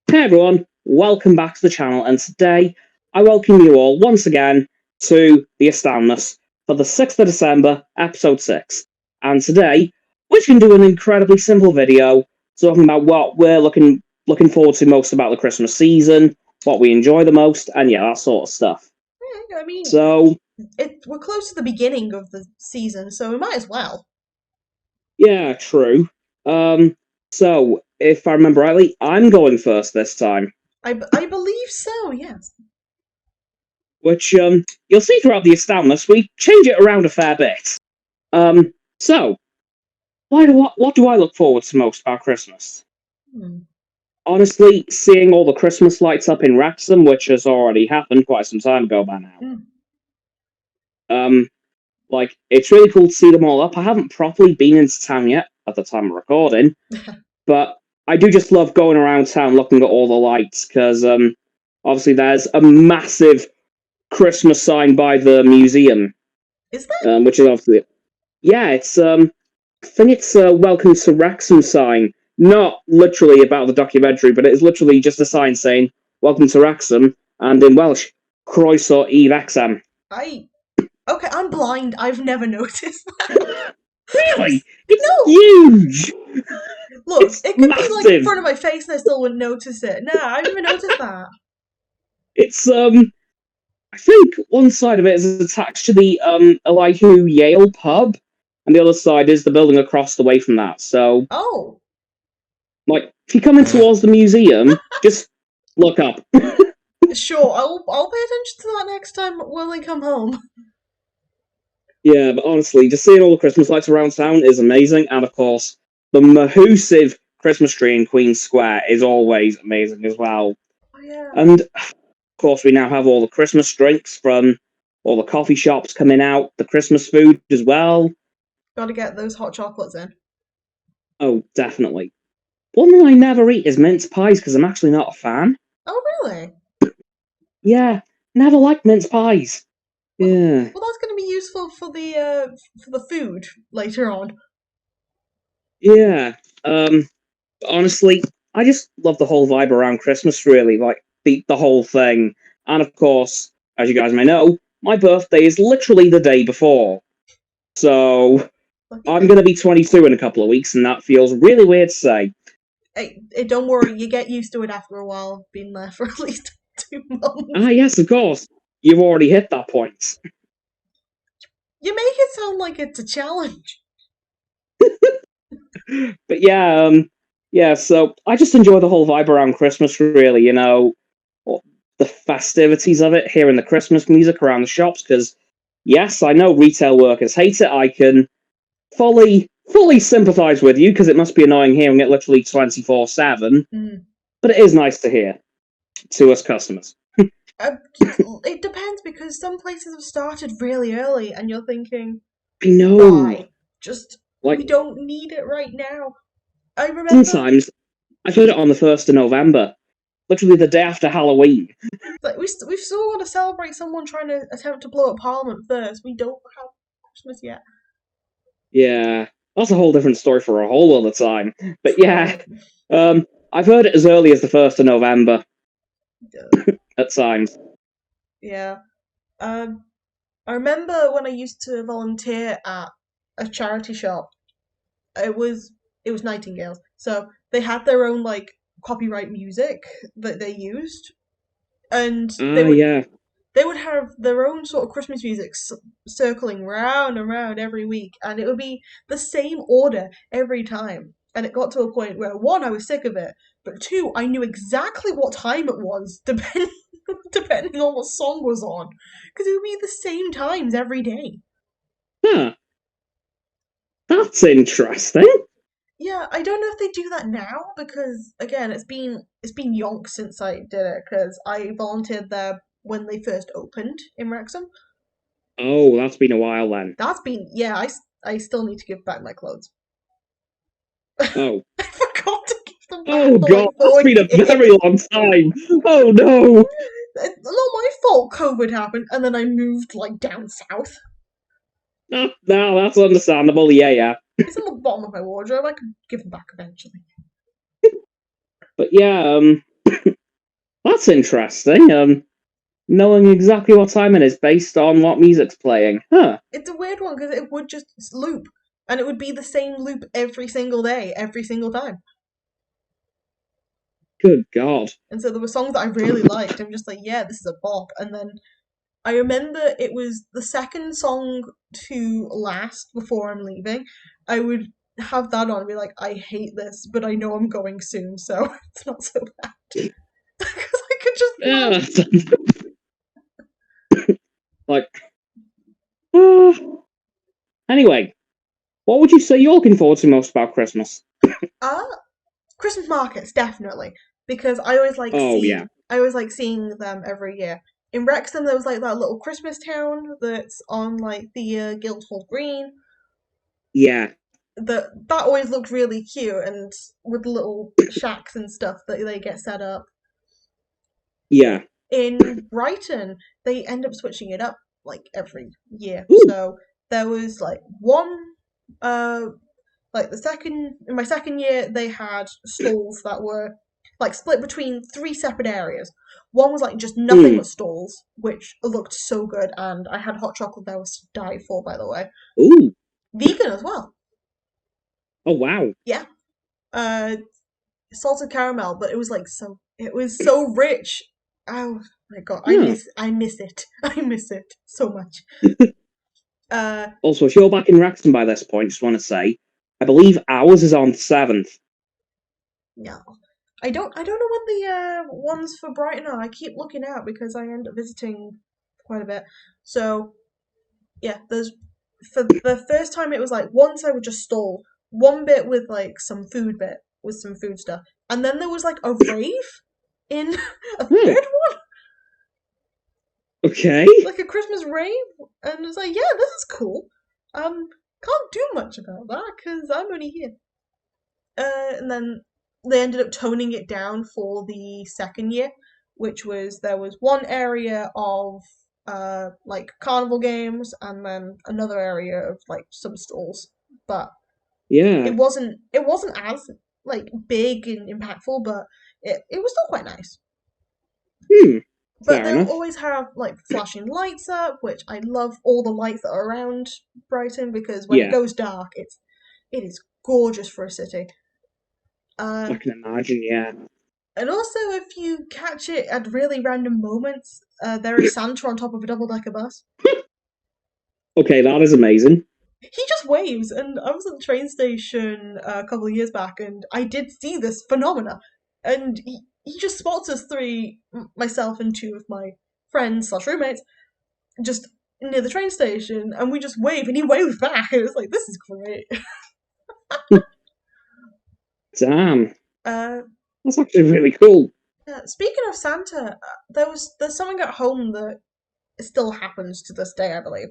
Hey everyone, welcome back to the channel, and today I welcome you all once again to the Astoundmas for the 6th of December, episode 6. And today, we're going to do an incredibly simple video talking about what we're looking forward to most about the Christmas season, what we enjoy the most, and yeah, that sort of stuff. I mean, So, we're close to the beginning of the season, so we might as well. yeah, true. So, if I remember rightly, I'm going first this time. I believe so, yes. Which you'll see throughout the Astoundmas, we change it around a fair bit. So, what do I look forward to most about Christmas? Honestly, seeing all the Christmas lights up in Wrexham, which has already happened quite some time ago by now. It's really cool to see them all up. I haven't properly been into town yet, at the time of recording, but I do just love going around town looking at all the lights, because obviously there's a massive Christmas sign by the museum. Is that? Which is obviously... Yeah, it's, I think it's a Welcome to Wrexham sign. Not literally about the documentary, but it is literally just a sign saying, Welcome to Wrexham, and in Welsh, Croeso I Wrexham. Okay, I'm blind. I've never noticed that. Really? It's No! huge! Look, it's it could massive. be like in front of my face and I still wouldn't notice it. Nah, I've never noticed that. It's, I think one side of it is attached to the, Elihu Yale pub, and the other side is the building across the way from that, so... Oh. Like, if you're coming towards the museum, just look up. Sure, I'll pay attention to that next time when I come home. Yeah, but honestly, just seeing all the Christmas lights around town is amazing, and of course, the massive Christmas tree in Queen's Square is always amazing as well. Oh, yeah. And, of course, we now have all the Christmas drinks from all the coffee shops coming out, the Christmas food as well. Gotta get those hot chocolates in. Oh, definitely. One thing I never eat is mince pies, because I'm actually not a fan. Oh, really? Yeah, never liked mince pies. Yeah. Well, that's going to be useful for the food later on. Yeah. Honestly, I just love the whole vibe around Christmas, really. Like, the whole thing. And of course, as you guys may know, my birthday is literally the day before. So, I'm going to be 22 in a couple of weeks, and that feels really weird to say. Hey, don't worry, you get used to it after a while, being there for at least 2 months. Ah, yes, of course. You've already hit that point. You make it sound like it's a challenge. But yeah, so I just enjoy the whole vibe around Christmas, really, the festivities of it, hearing the Christmas music around the shops, because, yes, I know retail workers hate it. I can fully sympathise with you, because it must be annoying hearing it literally 24/7, but it is nice to hear to us customers. It depends, because some places have started really early, and you're thinking, I know. why? We don't need it right now. I remember... Sometimes, I've heard it on the 1st of November, literally the day after Halloween. Like, we still want to celebrate someone trying to attempt to blow up Parliament first. We don't have Christmas yet. Yeah, that's a whole different story for a whole other time. But yeah, I've heard it as early as the 1st of November. At times. Yeah. I remember when I used to volunteer at a charity shop. It was Nightingales. So they had their own like copyright music that they used, and they would have their own sort of Christmas music circling round and round every week, and it would be the same order every time. And it got to a point where, one, I was sick of it, but two, I knew exactly what time it was, depending on what song was on, because it would be the same times every day. Huh. That's interesting. Yeah, I don't know if they do that now, because again, it's been yonks since I did it, because I volunteered there when they first opened in Wrexham. Oh, that's been a while then. I still need to give back my clothes. Oh. I forgot to give them back. Oh god, that's been a very long time. Oh no. It's not my fault COVID happened, and then I moved like down south. No, that's understandable, yeah. It's in the bottom of my wardrobe, I could give them back eventually. But yeah, That's interesting. Knowing exactly what time it is based on what music's playing. Huh. It's a weird one because it would just loop, and it would be the same loop every single day, every single time. Good God. And so there were songs that I really liked. I'm just like, yeah, this is a bop. And then I remember it was the second song to last before I'm leaving. I would have that on and be like, I hate this, but I know I'm going soon, so it's not so bad. Because I could just like. Uh, anyway, what would you say you're looking forward to most about Christmas? uh Christmas markets, definitely. Because I always like Oh yeah. I always like seeing them every year. In Wrexham there was like that little Christmas town that's on like the Guildhall Green. Yeah. That always looked really cute, and with little shacks and stuff that they get set up. Yeah. In Brighton, they end up switching it up like every year. Ooh. So there was like one, like in my second year, they had stalls that were like split between three separate areas. One was like just nothing but stalls, which looked so good, and I had hot chocolate that was to die for, by the way. Ooh. Vegan as well. Oh wow. Yeah. Uh, Salted caramel, but it was so rich. Oh my god, Yeah. I miss it. I miss it so much. Also, if you're back in Wrexham by this point, just want to say, I believe ours is on 7th. Yeah. I don't know what the ones for Brighton are. I keep looking out because I end up visiting quite a bit. So yeah, there's for the first time it was like once I would just stall one bit with like some food bit with some food stuff. And then there was like a rave in a third one. Okay. Like a Christmas rave, and it's like, yeah, this is cool. Can't do much about that because I'm only here. And then they ended up toning it down for the second year, which was there was one area of like carnival games, and then another area of like some stalls. But Yeah. it wasn't as like big and impactful, but it was still quite nice. But Fair they'll enough. always have like flashing lights up, which I love all the lights that are around Brighton because when it Yeah. goes dark, it is gorgeous for a city. I can imagine, yeah. And also, if you catch it at really random moments, there is Santa on top of a double decker bus. Okay, that is amazing. He just waves, and I was at the train station a couple of years back, and I did see this phenomena. And he just spots us three, myself and two of my friends slash roommates, just near the train station, and we just wave, and he waved back, and it was like, this is great. Damn. Uh, That's actually really cool. Speaking of Santa, there's something at home that still happens to this day, I believe,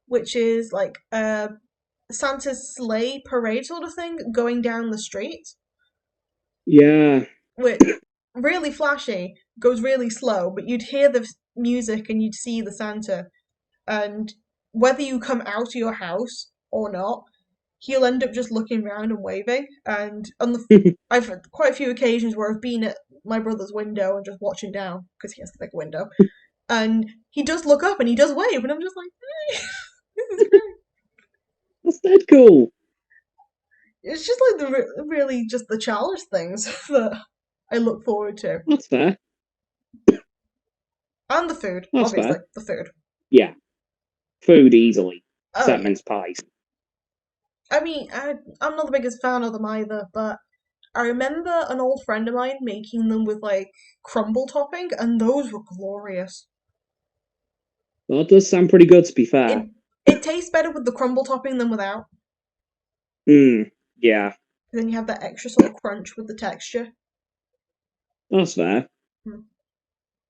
which is like Santa's sleigh parade sort of thing going down the street, Yeah. which really flashy, goes really slow, but you'd hear the music and you'd see the Santa, and whether you come out of your house or not, he'll end up just looking around and waving. And I've had quite a few occasions where I've been at my brother's window and just watching down because he has the big window, and he does look up and he does wave, and I'm just like, hey, this is great. That's dead cool. It's just like really just the childish things that I look forward to, That's fair. and the food, That's obviously fair. the food. Yeah. Food easily. Oh Except yeah. mince pies. I mean, I'm not the biggest fan of them either, but I remember an old friend of mine making them with like crumble topping, and those were glorious. Well, it does sound pretty good, to be fair. It tastes better with the crumble topping than without. Yeah. Then you have that extra sort of crunch with the texture. That's fair.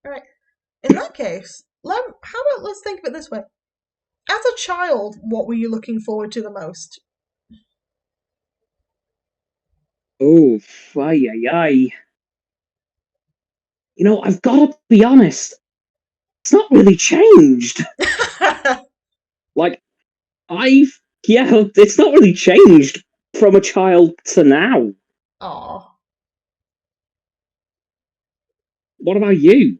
Alright. In that case, how about let's think of it this way. As a child, what were you looking forward to the most? Oh, ay, ay, ay. You know, I've got to be honest. It's not really changed. Like, it's not really changed from a child to now. Aw. What about you?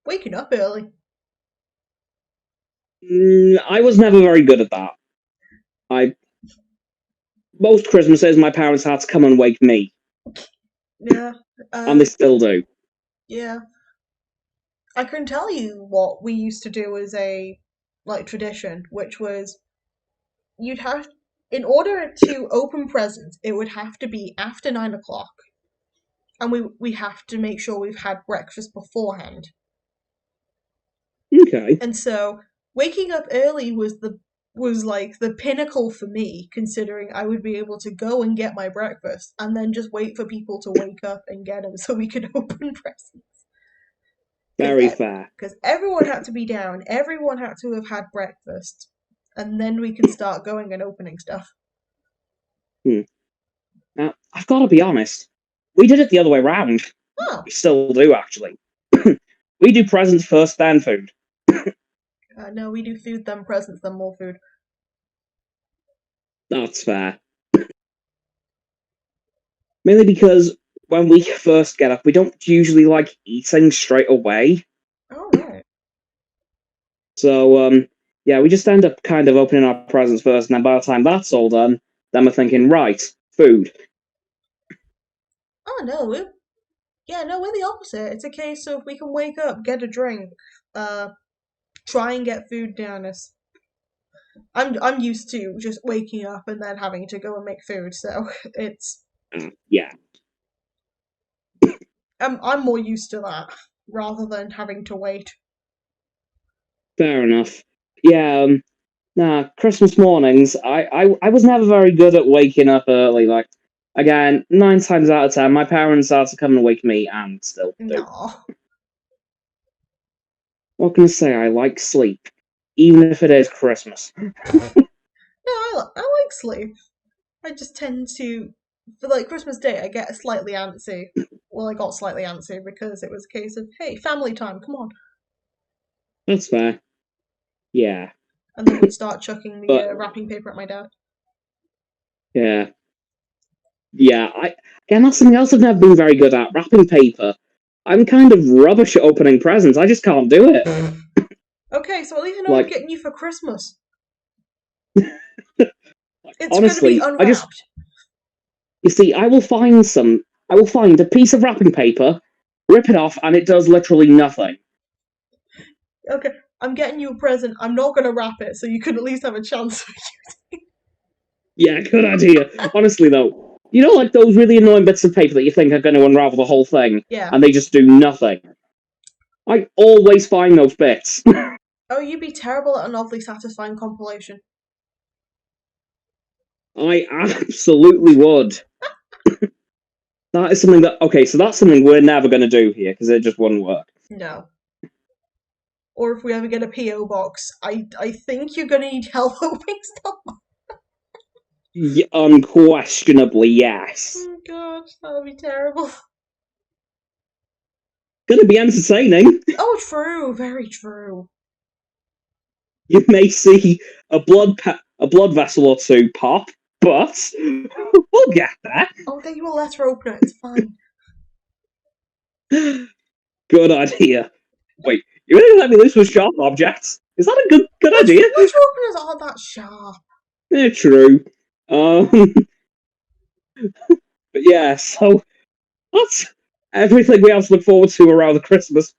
Waking up early. I was never very good at that. I Most Christmases, my parents had to come and wake me, Yeah. and they still do. Yeah. I can tell you what we used to do as a tradition, which was you'd have in order to open presents, it would have to be after 9 o'clock, and we have to make sure we've had breakfast beforehand. Okay. And so waking up early was like the pinnacle for me, considering I would be able to go and get my breakfast and then just wait for people to wake up and get them so we could open presents. Very fair. Because everyone had to be down, everyone had to have had breakfast, and then we could start going and opening stuff. Now, I've got to be honest. We did it the other way round. Oh, We still do, actually. We do presents first, then food. no, we do food, then presents, then more food. That's fair. Mainly because when we first get up, we don't usually like eating straight away. Oh, right. So, yeah, we just end up kind of opening our presents first, and then by the time that's all done, then we're thinking, right, food. Oh, no, we're the opposite. It's a case of we can wake up, get a drink, try and get food down us. I'm used to just waking up and then having to go and make food, so it's Yeah. I'm more used to that rather than having to wait. Fair enough. Yeah, nah, Christmas mornings, I was never very good at waking up early. Like, again, 9 times out of 10, my parents had to come and wake me, and still do. No. What can I say? I like sleep, even if it is Christmas. No, I like sleep. I just tend to, for like Christmas Day, I get slightly antsy. Well, I got slightly antsy because it was a case of, hey, family time, come on. That's fair. Yeah. And then we'd start chucking the But, wrapping paper at my dad. yeah. Yeah, again, that's something else I've never been very good at, wrapping paper. I'm kind of rubbish at opening presents. I just can't do it. Okay, so at least I know what I'm getting you for Christmas. It's Honestly, going to be unwrapped. You see, I will find a piece of wrapping paper, rip it off, and it does literally nothing. Okay, I'm getting you a present. I'm not going to wrap it, so you could at least have a chance of using it. Yeah, good idea. Honestly, though, you know, like those really annoying bits of paper that you think are going to unravel the whole thing, Yeah. and they just do nothing. I always find those bits. Oh, you'd be terrible at an oddly satisfying compilation. I absolutely would. That is something that... Okay, so that's something we're never going to do here, because it just wouldn't work. No. Or if we ever get a P.O. box, I think you're going to need help opening stuff. Yeah, unquestionably, yes. Oh gosh, that would be terrible. Gonna be entertaining. Oh, true, very true. You may see a blood vessel or two pop, but we'll get there. I'll get you a letter opener, it's fine. Good idea. Wait, you really let me loose with sharp objects? Is that a good idea? Letter openers aren't that sharp. Yeah, true. But yeah, so that's everything we have to look forward to around the Christmas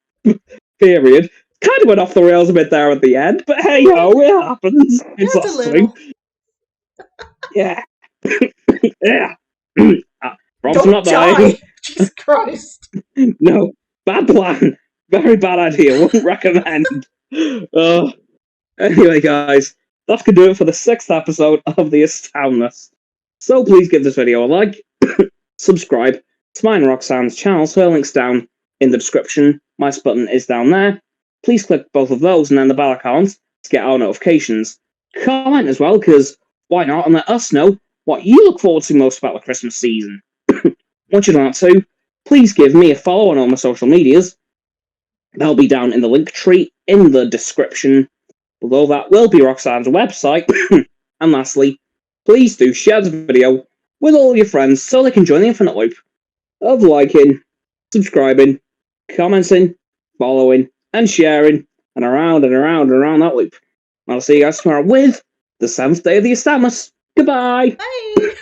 period. Kind of went off the rails a bit there at the end, but hey ho, it happens. It's Just a us little. two. Yeah. Yeah. Promise Don't I'm not dying. die! Jesus Christ. No. Bad plan. Very bad idea. Wouldn't recommend. Anyway, guys, that's going to do it for the 6th episode of the Astoundmas. So please give this video a like, subscribe to mine and Roxanne's channels. Her link's down in the description. My button is down there. Please click both of those and then the bell icon to get our notifications. Comment as well, because why not? And let us know what you look forward to most about the Christmas season. Once you've done that too, please give me a follow on all my social medias. That'll be down in the link tree in the description. Below that will be Roxanne's website. And lastly, please do share the video with all your friends so they can join the infinite loop of liking, subscribing, commenting, following, and sharing, and around and around and around that loop. I'll see you guys tomorrow with the 7th day of the Astoundmas. Goodbye! Bye!